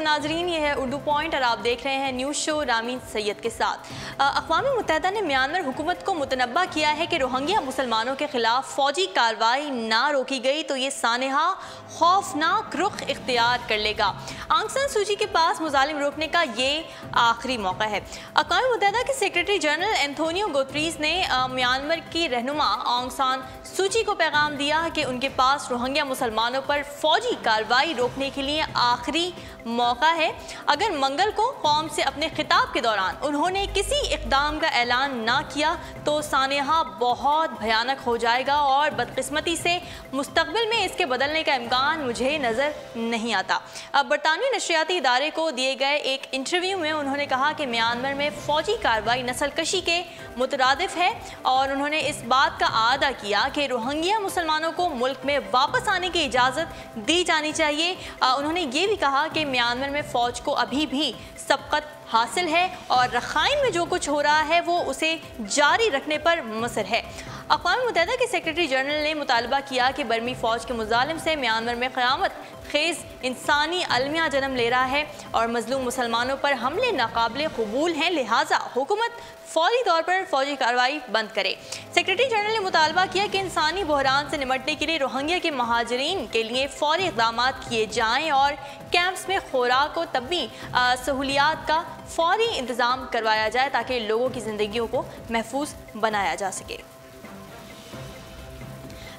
नाजरीन, ये है उर्दू पॉइंट और आप देख रहे हैं न्यूज़ शो रामीन सैयद के साथ। अक़वाम मुत्तहिदा ने म्यांमार हुकूमत को मुतनब्बा किया है कि रोहिंग्या मुसलमानों के खिलाफ फौजी कार्रवाई ना रोकी गई तो ये सानहा खौफनाक रुख इख्तियार कर लेगा। आंग सान सूची के पास मुजालिम रोकने का ये आखिरी मौका है। अक़वाम मुत्तहिदा के सेक्रेटरी जनरल एंथोनियो गुतरीस ने म्यांमार की रहनुमा आंग सान सूची को पैगाम दिया कि उनके पास रोहिंग्या मुसलमानों पर फौजी कार्रवाई रोकने के लिए आखिरी मौका है। अगर मंगल को कौम से अपने खिताब के दौरान उन्होंने किसी इक़दाम का ऐलान ना किया तो सानहा बहुत भयानक हो जाएगा और बदकिस्मती से मुस्तक़बिल में इसके बदलने का इम्कान मुझे नज़र नहीं आता। अब बरतानवी नशरियाती इदारे को दिए गए एक इंटरव्यू में उन्होंने कहा कि म्यांमार में फ़ौजी कार्रवाई नस्ल कशी के मुतरादिफ है और उन्होंने इस बात का आदा किया कि रोहिंग्या मुसलमानों को मुल्क में वापस आने की इजाज़त दी जानी चाहिए। उन्होंने ये भी कहा कि म्यांमार में फ़ौज को अभी भी सबकत हासिल है और रखाइन में जो कुछ हो रहा है वो उसे जारी रखने पर मुसर है। अक़वाम मुत्तहिदा के सेक्रेटरी जनरल ने मुतालबा किया कि बर्मी फ़ौज के मुजालिम से म्यांमार में क़यामत खेज़ इंसानी अलमिया जन्म ले रहा है और मज़लूम मुसलमानों पर हमले नाकाबिले क़बूल हैं, लिहाजा हुकूमत फौरी तौर पर फौजी कार्रवाई बंद करे। सेक्रेटरी जनरल ने मुतालबा किया कि इंसानी बहरान से निपटने के लिए रोहिंग्या के महाजरीन के लिए फौरी इक़दाम किए जाएँ और कैंप्स में खुराक और तबी सहूलियात का फौरी इंतज़ाम करवाया जाए ताकि लोगों की ज़िंदगियों को महफूज बनाया जा सके।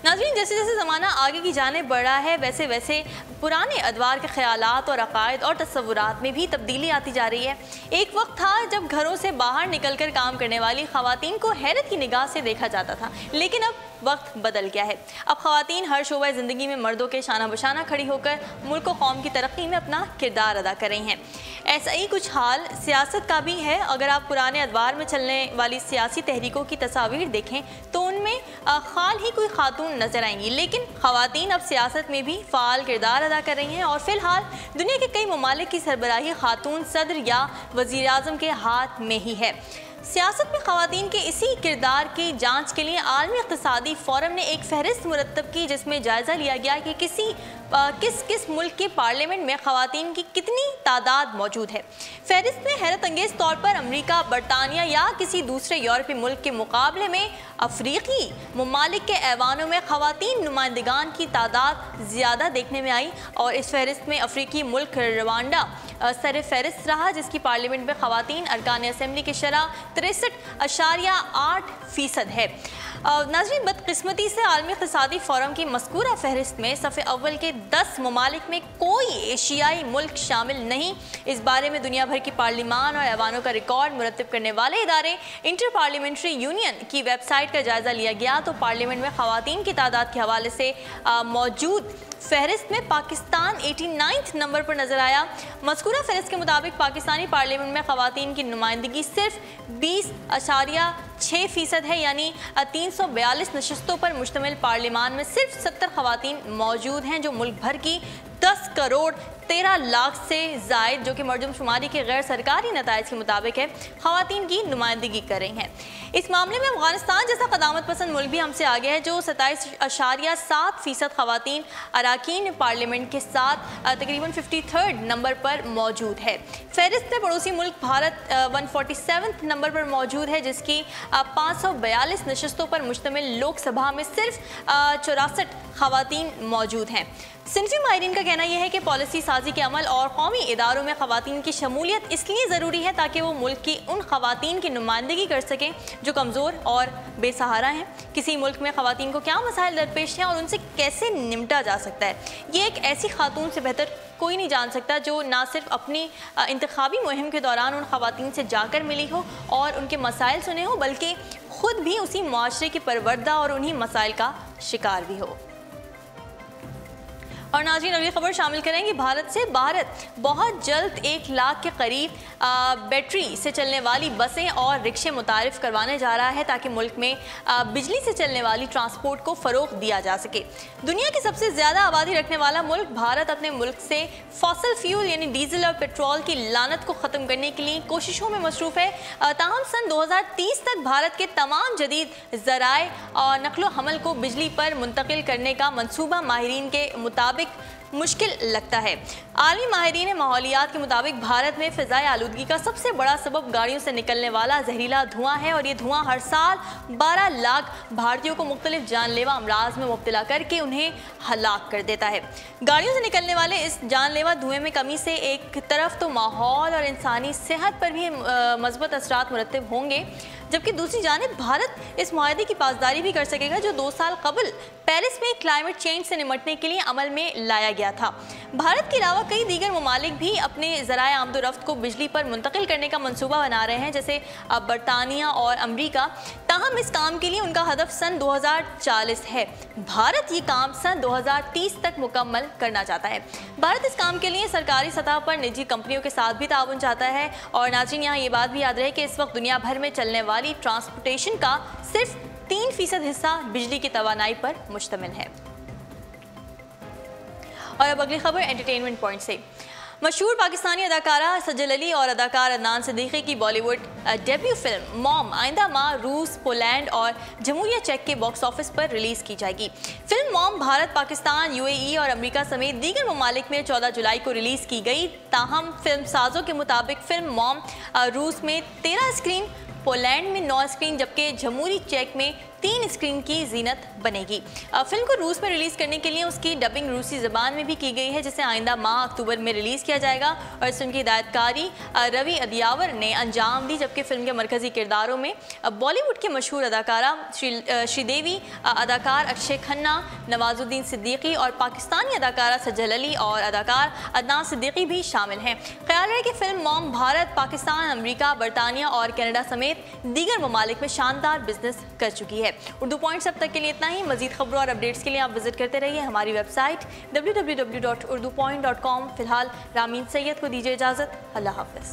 नाज़रीन, जैसे जैसे ज़माना आगे की जाने बढ़ रहा है वैसे वैसे पुराने अदवार के ख़यालात और अक़ायद और तसव्वुरात में भी तब्दीली आती जा रही है। एक वक्त था जब घरों से बाहर निकलकर काम करने वाली ख़वातीन को हैरत की निगाह से देखा जाता था, लेकिन अब वक्त बदल गया है। अब ख़वातीन हर शोबा ज़िंदगी में मर्दों के शाना बशाना खड़ी होकर मुल्क व कौम की तरक्की में अपना किरदार अदा कर रही हैं। ऐसा ही कुछ हाल सियासत का भी है। अगर आप पुराने अदवार में चलने वाली सियासी तहरीकों की तस्वीर देखें तो उनमें खाल ही कोई खातून नजर आएंगी, लेकिन ख़वातीन अब सियासत में भी फ़ाल किरदार अदा कर रही हैं और फ़िलहाल दुनिया के कई ममालिक की सरबराही खातून सदर या वज़ीर आज़म के हाथ में ही है। सियासत में ख़वातीन के इसी किरदार की जांच के लिए आलमी इक़्तिसादी फ़ोरम ने एक फ़हरिस्त मुरतब की जिसमें जायज़ा लिया गया कि किस किस मुल्क के पार्लियामेंट में ख़वातीन की कितनी तादाद मौजूद है। फ़हरिस्त में हैरत अंगेज़ तौर पर अमरीका, बरतानिया या किसी दूसरे यूरोपीय मुल्क के मुकाबले में अफ्रीकी ममालिक के ऐवानों में ख़वातीन नुमाइंदगान की तादाद ज़्यादा देखने में आई और इस फ़हरिस्त में अफ्रीकी मुल्क रवांडा सर फ़हरिस्त रहा जिसकी पार्लियामेंट में ख़वातीन अरकान असम्बली की शरह 63.8% है। नाज़रीन, बदकिस्मती से आलमी इक़्तिसादी फ़ोरम की मज़कूरा फ़हरिस्त में सफ़े अव्वल के 10 ममालिक में कोई एशियाई मुल्क शामिल नहीं। इस बारे में दुनिया भर की पार्लिमान और ऐवानों का रिकॉर्ड मुरतब करने वाले इदारे इंटर पार्लियामेंट्री यूनियन की वेबसाइट का जायज़ा लिया गया तो पार्लियामेंट में ख़वातीन की तादाद के हवाले से मौजूद फ़हरिस्त में पाकिस्तान 89 नंबर पर नज़र आया। मज़कूरा फ़हरिस्त के मुताबिक पाकिस्तानी पार्लियामेंट में ख़वातीन की नुमाइंदगी सिर्फ 20.6% है, यानी 342 नशस्तों पर मुश्तमिल पार्लियामान में सिर्फ 70 ख़वातीन मौजूद हैं जो मुल्क भर की 10 करोड़ 13 लाख से ज़ायद जो कि मरदमशुमारी के गैर सरकारी नताइज के मुताबिक है ख़वातीन की नुमाइंदगी कर रही हैं। इस मामले में अफ़गानिस्तान जैसा क़दामत पसंद मुल्क भी हमसे आगे है जो 27.7% ख़वातीन अरकान पार्लियामेंट के साथ तकरीबन 53rd नंबर पर मौजूद है। फ़हरिस्त में पड़ोसी मुल्क भारत 147 नंबर पर मौजूद है जिसकी 542 नशस्तों पर मुश्तमिल लोकसभा में सिर्फ 64 ख़वातीन मौजूद हैं। सिनफी माहिरीन का कहना यह है कि पॉलिसी साजी के अमल और कौमी इदारों में ख़वातीन की शमूलियत इसलिए ज़रूरी है ताकि वो मुल्क की उन ख़वातीन की नुमाइंदगी कर सकें जो कमज़ोर और बेसहारा हैं। किसी मुल्क में ख़वातीन को क्या मसाइल दरपेश हैं और उनसे कैसे निपटा जा सकता है, ये एक ऐसी खातून से बेहतर कोई नहीं जान सकता जो ना सिर्फ अपनी इंतखाबी मुहिम के दौरान उन ख़वातीन से जाकर मिली हो और उनके मसाइल सुने हो बल्कि ख़ुद भी उसी मुआशरे की परवरदा और उन्हीं मसाइल का शिकार भी हो। और नाज़रीन, अगली खबर शामिल करेंगे भारत से। भारत बहुत जल्द 1 लाख के करीब बैटरी से चलने वाली बसें और रिक्शे मुतारिफ करवाने जा रहा है ताकि मुल्क में बिजली से चलने वाली ट्रांसपोर्ट को फ़रोग़ दिया जा सके। दुनिया की सबसे ज़्यादा आबादी रखने वाला मुल्क भारत अपने मुल्क से फॉसिल फ्यूल यानी डीजल और पेट्रोल की लानत को ख़त्म करने के लिए कोशिशों में मसरूफ़ है। ताहम सन 2030 तक भारत के तमाम जदीद ज़राए और नक़्लो हमल को बिजली पर मुंतकिल करने का मंसूबा माहिरीन के मुताबिक मुश्किल लगता है। आलमी माहिरीन माहौलियात के मुताबिक भारत में फ़िज़ाई आलूदगी का सबसे बड़ा सबब गाड़ियों से निकलने वाला जहरीला धुआं है और ये धुआं हर साल 12 लाख भारतीयों को मुख्तलिफ जानलेवा अमराज में मुब्तला करके उन्हें हलाक कर देता है। गाड़ियों से निकलने वाले इस जानलेवा धुएं में कमी से एक तरफ तो माहौल और इंसानी सेहत पर भी मज़बूत असरात मुरतब होंगे, जबकि दूसरी जानिब भारत इस मुआहदे की पासदारी भी कर सकेगा जो 2 साल कबल पेरिस में क्लाइमेट चेंज से निमटने के लिए अमल में लाया गया था। भारत के अलावा कई दीगर ममालिक भी अपने ज़राए आमदोरफ्त को बिजली पर मुंतकिल करने का मंसूबा बना रहे हैं, जैसे बरतानिया और अमरीका। ताहम इस काम के लिए उनका हदफ सन 2040 है। भारत ये काम सन 2030 तक मुकम्मल करना चाहता है। भारत इस काम के लिए सरकारी सतह पर निजी कंपनियों के साथ भी ताउन चाहता है। और नाज़रीन, यहाँ ये बात भी याद रहे कि इस वक्त दुनिया भर में चलने वाली ट्रांसपोर्टेशन का सिर्फ 3% हिस्सा बिजली की तवानाई पर मुश्तमिल है। और अब अगली खबर एंटरटेनमेंट पॉइंट से। मशहूर पाकिस्तानी अदाकारा सजल अली और अदाकार अदनान सिद्दीकी की बॉलीवुड डेब्यू फिल्म मॉम आइंदा माह रूस, पोलैंड और जमहूरिया चेक के बॉक्स ऑफिस पर रिलीज़ की जाएगी। Film mom Bharat, Pakistan, UAE और अमेरिका समेत दीगर ममालिक में 14 जुलाई को रिलीज़ की गई। ताहम फिल्म साजों के मुताबिक फिल्म मॉम रूस में 13 स्क्रीन, पोलैंड में 9 स्क्रीन जबकि जमहूरी चेक में 3 स्क्रीन की जीनत बनेगी। फिल्म को रूस में रिलीज़ करने के लिए उसकी डबिंग रूसी ज़बान में भी की गई है, जिसे आइंदा माह अक्टूबर में रिलीज़ किया जाएगा। और इस फिल्म की हिदायतकारी रवि अदियावर ने अंजाम दी, जबकि फिल्म के मरकज़ी किरदारों में बॉलीवुड के मशहूर अदाकारा श्रीदेवी, अदाकार अक्षय खन्ना, नवाजुद्दीन सिद्दीकी और पाकिस्तानी अदाकारा सजल अली और अदाकार अदनान सिद्दीकी भी शामिल हैं। ख्याल है कि फिल्म मॉम भारत, पाकिस्तान, अमरीका, बरतानिया और कनाडा समेत दीगर ममालिक में शानदार बिजनेस कर चुकी है। उर्दू पॉइंट्स अब तक के लिए इतना ही। मजीद खबरों और अपडेट्स के लिए आप विजिट करते रहिए हमारी वेबसाइट www.urdupoint.com। फिलहाल रामीन सैयद को दीजिए इजाज़त। अल्लाह हाफ़िज़।